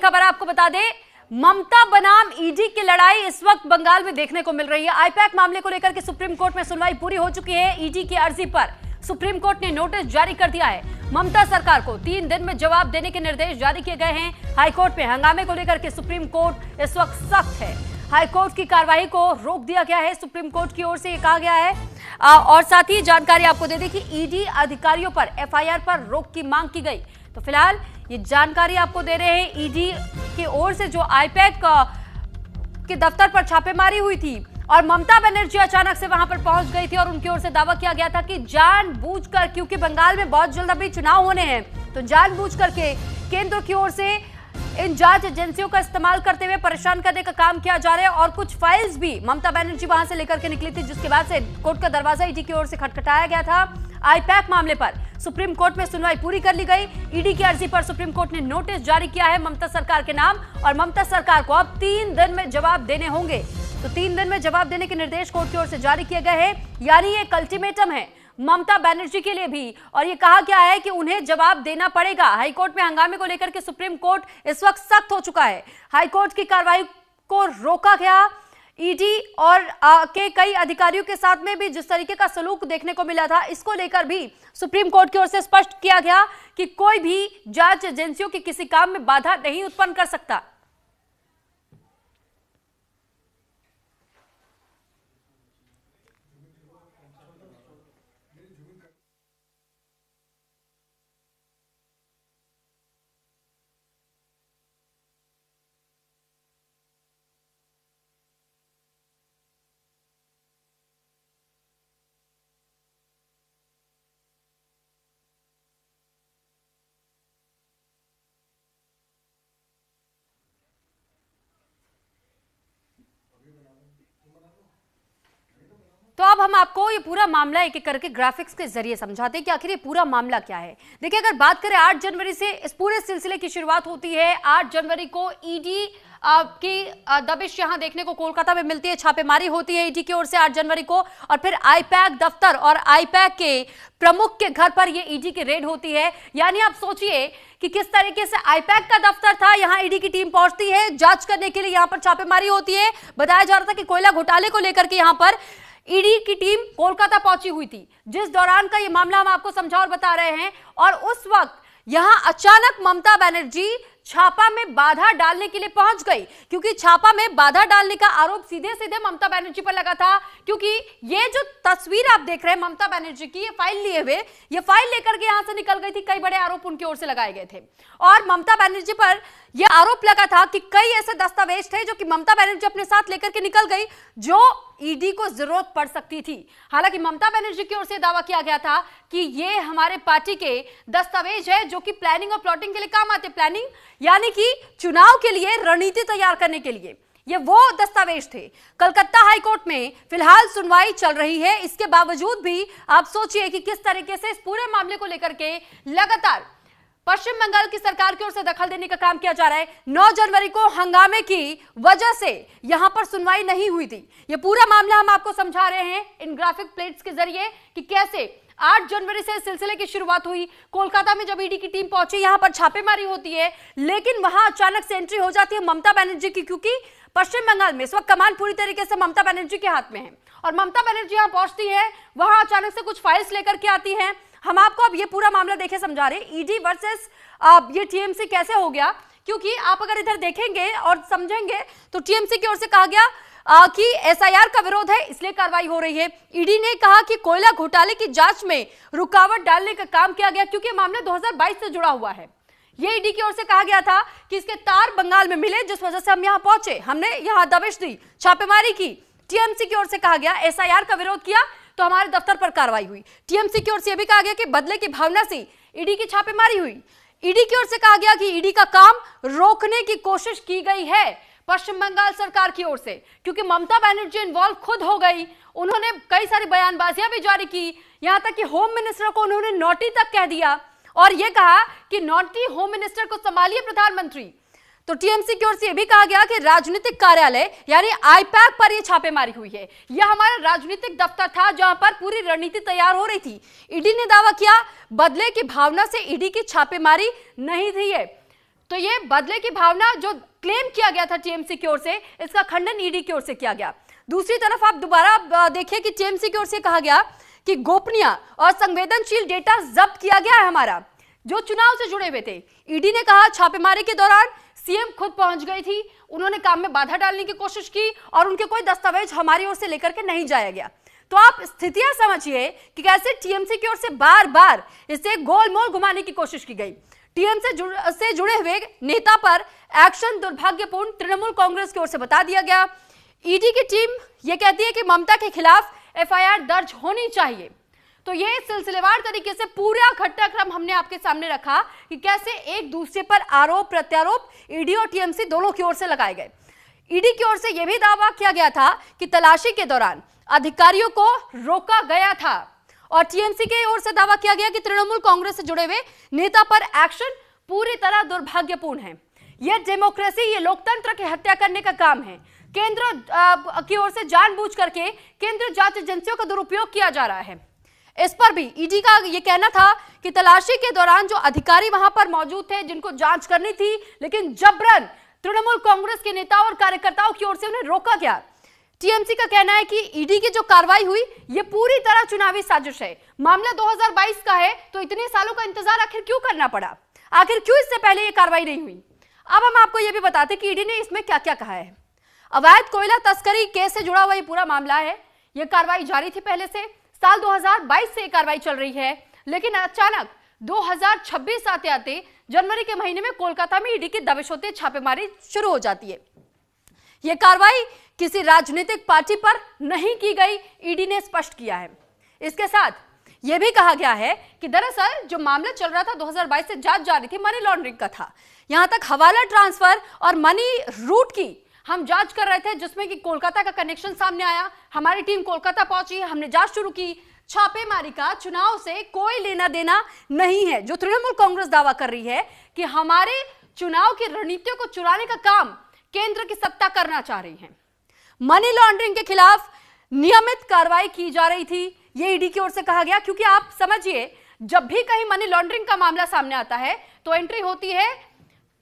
खबर आपको बता दें, ममता बनाम ईडी की लड़ाई इस वक्त बंगाल में देखने को मिल रही है। आईपैक मामले को लेकर के सुप्रीम कोर्ट में सुनवाई पूरी हो चुकी है। ईडी की अर्जी पर सुप्रीम कोर्ट ने नोटिस जारी कर दिया है। ममता सरकार को 3 दिन में जवाब देने के निर्देश जारी किए गए हैं। हाईकोर्ट में हंगामे को लेकर के सुप्रीम कोर्ट इस वक्त सख्त है। हाईकोर्ट की कार्रवाई को रोक दिया गया है, सुप्रीम कोर्ट की ओर से ये कहा गया है। और साथ ही जानकारी आपको दे दें कि ईडी अधिकारियों पर एफआईआर पर रोक की मांग की गई। तो फिलहाल ये जानकारी आपको दे रहे हैं, ईडी की ओर से जो आईपैक के दफ्तर पर छापेमारी हुई थी और ममता बनर्जी अचानक से वहां पर पहुंच गई थी और उनकी ओर से दावा किया गया था कि जानबूझकर, क्योंकि बंगाल में बहुत जल्द अभी चुनाव होने हैं, तो जानबूझकर के केंद्र की ओर से इन जांच एजेंसियों का इस्तेमाल करते हुए परेशान करने का काम किया जा रहा है। और कुछ फाइल्स भी ममता बनर्जी वहां से लेकर के निकली थी, जिसके बाद से कोर्ट का दरवाजा ईडी की ओर से खटखटाया गया था। आईपैक मामले पर सुप्रीम कोर्ट में सुनवाई पूरी कर ली गई। ईडी की अर्जी पर सुप्रीम कोर्ट ने नोटिस जारी किया है ममता सरकार के नाम, और ममता सरकार को अब 3 दिन में जवाब देने होंगे। तो 3 दिन में जवाब देने के निर्देश कोर्ट की ओर से जारी किए गए हैं। यानी एक अल्टीमेटम है ममता बनर्जी के लिए भी, और ये कहा गया है कि उन्हें जवाब देना पड़ेगा। हाईकोर्ट में हंगामे को लेकर के सुप्रीम कोर्ट इस वक्त सख्त हो चुका है। हाईकोर्ट की कार्रवाई को रोका गया। ईडी और के कई अधिकारियों के साथ में भी जिस तरीके का सलूक देखने को मिला था, इसको लेकर भी सुप्रीम कोर्ट की ओर से स्पष्ट किया गया कि कोई भी जांच एजेंसियों के किसी काम में बाधा नहीं उत्पन्न कर सकता। तो अब हम आपको ये पूरा मामला एक एक करके ग्राफिक्स के जरिए समझाते हैं कि आखिर ये पूरा मामला क्या है। देखिए, अगर बात करें 8 जनवरी से इस पूरे सिलसिले की शुरुआत होती है। 8 जनवरी को ईडी की दबिश यहां देखने को कोलकाता में मिलती है, छापेमारी होती है ईडी की ओर से 8 जनवरी को, और फिर आईपैक दफ्तर और आईपैक के प्रमुख के घर पर ये ईडी की रेड होती है। यानी आप सोचिए कि किस तरीके से आईपैक का दफ्तर था, यहां ईडी की टीम पहुंचती है जांच करने के लिए, यहां पर छापेमारी होती है। बताया जा रहा था कि कोयला घोटाले को लेकर के यहां पर ईडी की टीम कोलकाता पहुंची हुई थी, जिस दौरान का ये मामला हम आपको समझा और बता रहे हैं। और उस वक्त यहां अचानक ममता बनर्जी छापा में बाधा डालने के लिए पहुंच गई, क्योंकि छापा में बाधा डालने का आरोप सीधे सीधे ममता बनर्जी पर लगा था। क्योंकि ये जो तस्वीर आप देख रहे हैं ममता बनर्जी की, ये फाइल लिए हुए, ये फाइल लेकर के यहां से निकल गई थी। कई बड़े आरोप उनकी ओर से लगाए गए थे और ममता बनर्जी पर यह आरोप लगा था कि कई ऐसे दस्तावेज थे जो कि ममता बनर्जी अपने साथ लेकर के निकल गई, जो ईडी को जरूरत पड़ सकती थी। हालांकि ममता बनर्जी की ओर से दावा किया गया था कि ये हमारे पार्टी के दस्तावेज है जो कि प्लानिंग और प्लॉटिंग के लिए काम आते। प्लानिंग यानी कि चुनाव के लिए रणनीति तैयार करने के लिए ये वो दस्तावेज थे। कलकत्ता हाईकोर्ट में फिलहाल सुनवाई चल रही है। इसके बावजूद भी आप सोचिए कि किस तरीके से इस पूरे मामले को लेकर के लगातार पश्चिम बंगाल की सरकार की ओर से दखल देने का काम किया जा रहा है। 9 जनवरी को हंगामे की वजह से यहां पर सुनवाई नहीं हुई थी। यह पूरा मामला हम आपको समझा रहे हैं इन ग्राफिक प्लेट्स के जरिए कि कैसे 8 जनवरी से सिलसिले की शुरुआत हुई। कोलकाता में जब ईडी की टीम पहुंची, यहां पर छापेमारी होती है, लेकिन वहां अचानक से एंट्री हो जाती है ममता बनर्जी की, क्योंकि पश्चिम बंगाल में इस वक्त कमान पूरी तरीके से ममता बनर्जी के हाथ में है। और ममता बनर्जी यहां पहुंचती है, वहां अचानक से कुछ फाइल्स लेकर के आती है। हम आपको अब ये पूरा मामला देखे समझा रहे हैं, ईडी वर्सेस ये टीएमसी कैसे हो गया। क्योंकि आप अगर इधर देखेंगे और समझेंगे तो टीएमसी की ओर से कहा गया कि एसआईआर का विरोध है, इसलिए कार्रवाई हो रही है। ईडी ने कहा कि कोयला घोटाले की जांच में रुकावट डालने का काम किया गया, क्योंकि मामला 2022 से जुड़ा हुआ है। ये ईडी की ओर से कहा गया था कि इसके तार बंगाल में मिले, जिस वजह से हम यहां पहुंचे, हमने यहां दबिश दी, छापेमारी की। टीएमसी की ओर से कहा गया एसआईआर का विरोध किया तो हमारे दफ्तर पर कार्रवाई हुई। टीएमसी की ओर से यह भी कहा गया कि बदले की भावना से ईडी की छापेमारी हुई। ईडी की ओर से कहा गया कि ईडी का काम रोकने की कोशिश की गई है पश्चिम बंगाल सरकार की ओर से, क्योंकि ममता बनर्जी इन्वॉल्व खुद हो गई। उन्होंने कई सारी बयानबाजियां भी जारी की, यहां तक कि होम मिनिस्टर को उन्होंने नॉटी तक कह दिया और यह कहा कि नॉटी होम मिनिस्टर को संभालिए प्रधानमंत्री। तो टीएमसी की ओर से यह भी कहा गया कि राजनीतिक कार्यालय यानी आईपैक पर यह छापेमारी हुई है। यह हमारा राजनीतिक दफ्तर था जहां पर पूरी रणनीति तैयार हो रही थी। ईडी ने दावा किया बदले की भावना से ईडी की छापेमारी नहीं थी। है तो ये बदले की भावना जो क्लेम किया गया था टीएमसी की ओर से, इसका खंडन ईडी की ओर से किया गया। दूसरी तरफ आप दोबारा देखिए कि टीएमसी की ओर से कहा गया कि गोपनीय और संवेदनशील डेटा जब्त किया गया है हमारा, जो चुनाव से जुड़े हुए थे। ईडी ने कहा छापेमारी के दौरान सीएम खुद पहुंच गई थी, उन्होंने काम में बाधा डालने की कोशिश की और उनके कोई दस्तावेज हमारी ओर से लेकर के नहीं जाया गया। तो आप स्थितियां समझिए कि कैसे टीएमसी की ओर से बार बार इसे गोलमोल घुमाने की कोशिश की गई। टीएमसी से जुड़े हुए नेता पर एक्शन दुर्भाग्यपूर्ण तृणमूल कांग्रेस की ओर से बता दिया गया। ईडी की टीम यह कहती है कि ममता के खिलाफ एफआईआर दर्ज होनी चाहिए। तो ये सिलसिलेवार तरीके से पूरा घटनाक्रम हमने आपके सामने रखा कि कैसे एक दूसरे पर आरोप प्रत्यारोप ईडी और टीएमसी दोनों की ओर से लगाए गए। ईडी की ओर से यह भी दावा किया गया था कि तलाशी के दौरान अधिकारियों को रोका गया था और टीएमसी की ओर से दावा किया गया कि तृणमूल कांग्रेस से जुड़े हुए नेता पर एक्शन पूरी तरह दुर्भाग्यपूर्ण है। यह डेमोक्रेसी, ये लोकतंत्र की हत्या करने का काम है। केंद्र की ओर से जानबूझ करके केंद्रीय जांच एजेंसियों का दुरुपयोग किया जा रहा है। इस पर भी ईडी का यह कहना था कि तलाशी के दौरान जो अधिकारी वहां पर मौजूद थे जिनको जांच करनी थी, लेकिन जबरन तृणमूल कांग्रेस के नेताओं और कार्यकर्ताओं की ओर से उन्हें रोका गया। टीएमसी का कहना है कि ईडी की जो कार्रवाई हुई ये पूरी तरह चुनावी साजिश है। मामला 2022 का है, तो इतने सालों का इंतजार आखिर क्यों करना पड़ा? आखिर क्यों इससे पहले ये कार्रवाई नहीं हुई? अब हम आपको यह भी बताते कि ईडी ने इसमें क्या क्या कहा है। अवैध कोयला तस्करी केस से जुड़ा हुआ ये पूरा मामला है। यह कार्रवाई जारी थी पहले से, साल 2022 से कार्रवाई चल रही है, लेकिन अचानक 2026 आते आते जनवरी के महीने में कोलकाता में ईडी की दबिश होते छापेमारी शुरू हो जाती है। यह कार्रवाई किसी राजनीतिक पार्टी पर नहीं की गई, ईडी ने स्पष्ट किया है। इसके साथ यह भी कहा गया है कि दरअसल जो मामला चल रहा था 2022 से जांच जारी थी, मनी लॉन्ड्रिंग का था। यहां तक हवाला ट्रांसफर और मनी रूट की हम जांच कर रहे थे, जिसमें कि कोलकाता का कनेक्शन सामने आया। हमारी टीम कोलकाता पहुंची, हमने जांच शुरू की। छापेमारी का चुनाव से कोई लेना देना नहीं है। जो तृणमूल कांग्रेस दावा कर रही है कि हमारे चुनाव की रणनीतियों को चुराने का काम केंद्र की सत्ता करना चाह रही है। मनी लॉन्ड्रिंग के खिलाफ नियमित कार्रवाई की जा रही थी, ये ईडी की ओर से कहा गया। क्योंकि आप समझिए, जब भी कहीं मनी लॉन्ड्रिंग का मामला सामने आता है तो एंट्री होती है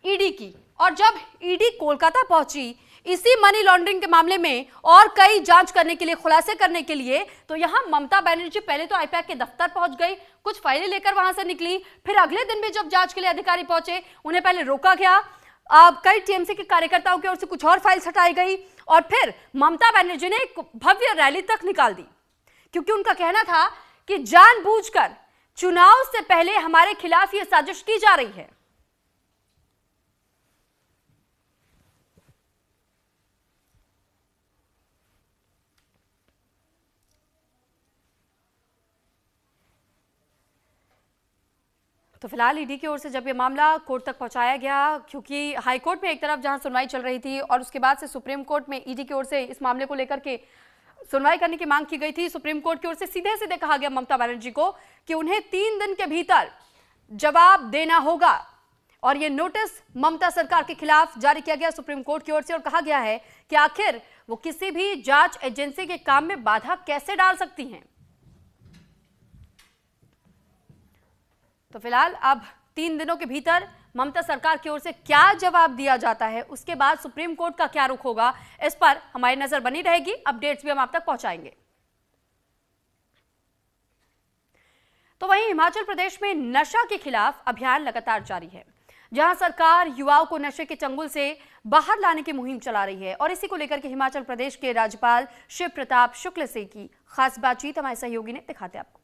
ईडी की, और जब ईडी कोलकाता पहुंची इसी मनी लॉन्ड्रिंग के मामले में और कई जांच करने के लिए, खुलासे करने के लिए, तो यहां ममता बनर्जी पहले तो आईपैक के दफ्तर पहुंच गई, कुछ फाइलें लेकर वहां से निकली। फिर अगले दिन भी जब जांच के लिए अधिकारी पहुंचे, उन्हें पहले रोका गया। कई टीएमसी के कार्यकर्ताओं की ओर से कुछ और फाइल्स हटाई गई और फिर ममता बनर्जी ने एक भव्य रैली तक निकाल दी, क्योंकि उनका कहना था कि जानबूझकर चुनाव से पहले हमारे खिलाफ यह साजिश की जा रही है। तो फिलहाल ईडी की ओर से जब ये मामला कोर्ट तक पहुंचाया गया, क्योंकि हाई कोर्ट में एक तरफ जहां सुनवाई चल रही थी और उसके बाद से सुप्रीम कोर्ट में ईडी की ओर से इस मामले को लेकर के सुनवाई करने की मांग की गई थी। सुप्रीम कोर्ट की ओर से सीधे सीधे कहा गया ममता बनर्जी को कि उन्हें 3 दिन के भीतर जवाब देना होगा, और ये नोटिस ममता सरकार के खिलाफ जारी किया गया सुप्रीम कोर्ट की ओर से। और कहा गया है कि आखिर वो किसी भी जांच एजेंसी के काम में बाधा कैसे डाल सकती हैं। तो फिलहाल अब 3 दिनों के भीतर ममता सरकार की ओर से क्या जवाब दिया जाता है, उसके बाद सुप्रीम कोर्ट का क्या रुख होगा, इस पर हमारी नजर बनी रहेगी। अपडेट्स भी हम आप तक पहुंचाएंगे। तो वहीं हिमाचल प्रदेश में नशा के खिलाफ अभियान लगातार जारी है, जहां सरकार युवाओं को नशे के चंगुल से बाहर लाने की मुहिम चला रही है। और इसी को लेकर के हिमाचल प्रदेश के राज्यपाल शिव प्रताप शुक्ल से की खास बातचीत हमारे सहयोगी ने, दिखाते आपको।